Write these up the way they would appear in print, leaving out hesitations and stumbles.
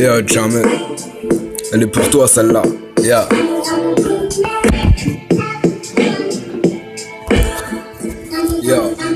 Yo, Jamel, elle est pour toi celle-là. Yeah.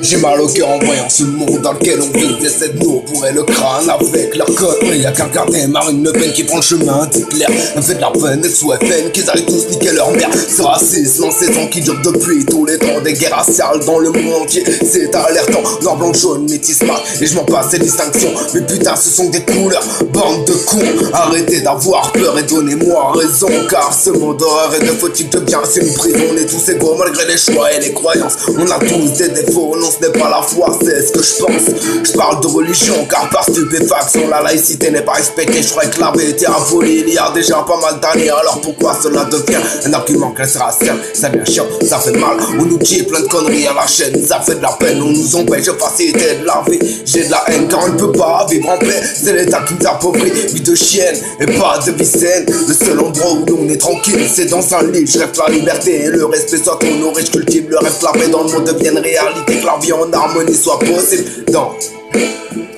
J'ai mal au cœur en voyant ce monde dans lequel on vit. Essaie de nous bourrer le crâne avec leur connerie. Y'a qu'un gardien Marine Le Pen qui prend le chemin d'Hitler. Elle fait de la peine, ex-OFN, qu'ils arrivent tous niquer leur mère. Ce racisme en saison qui dure depuis tous les temps. Des guerres raciales dans le monde entier, c'est alertant. Noir, blanc, jaune, métis, mat, et je m'en passe ces distinctions. Mais putain, ce sont des couleurs, bande de cons. Arrêtez d'avoir peur et donnez-moi raison. Car ce monde d'horreur et de fautif devient c'est une prison. On est tous égaux malgré les choix et les croyances. On a tous des défauts, non ce n'est pas la foi, c'est ce que je pense. Je parle de religion car par stupéfaction la laïcité n'est pas respectée. Je crois que l'avait été aboli il y a déjà pas mal d'années. Alors pourquoi cela devient un argument que sera simple? Ça devient chiant, ça fait mal. On nous dit plein de conneries à la chaîne, ça fait de la peine. On nous empêche de faciliter de la vie. J'ai de la haine car on ne peut pas vivre en paix. C'est l'état qui nous appauvrit, vie de chienne et pas de vie saine. Le seul endroit où on est tranquille c'est dans un lit. Je rêve la liberté et le respect soit honoré. Je cultive le rêve que la paix dans le monde devienne réalité. Que la vie en harmonie soit possible dans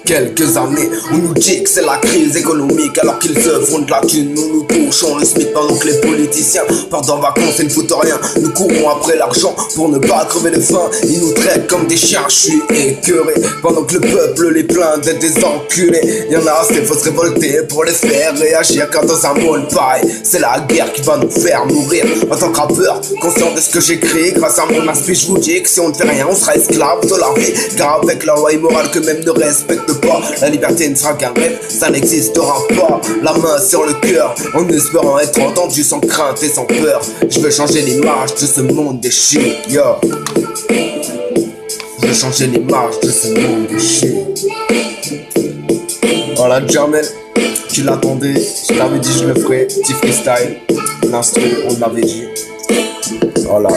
quelques années. On nous dit que c'est la crise économique alors qu'ils se font de la thune. Nous nous touchons le SMIC pendant que les politiciens partent en vacances et ne foutent rien. Nous courons après l'argent pour ne pas crever de faim. Ils nous traitent comme des chiens, je suis écœuré. Pendant que le peuple les plaint d'être des enculés. Y'en a assez, faut se révolter pour les faire réagir. Car dans un monde pareil, c'est la guerre qui va nous faire mourir. En tant que rappeur, conscient de ce que j'écris, grâce à mon aspect, je vous dis que si on ne fait rien, on sera esclave de la vie. Car avec la loi immorale que même ne respecte pas, la liberté ne sera qu'un rêve, ça n'existera pas. La main sur le cœur, en espérant être entendu sans crainte et sans peur. Je veux changer l'image de ce monde déchu, yo. Je veux changer l'image de ce monde déchu. Voilà, Jamel, tu l'attendais, je t'avais dit je le ferais. Petit freestyle, l'instru, on l'avait dit. Voilà.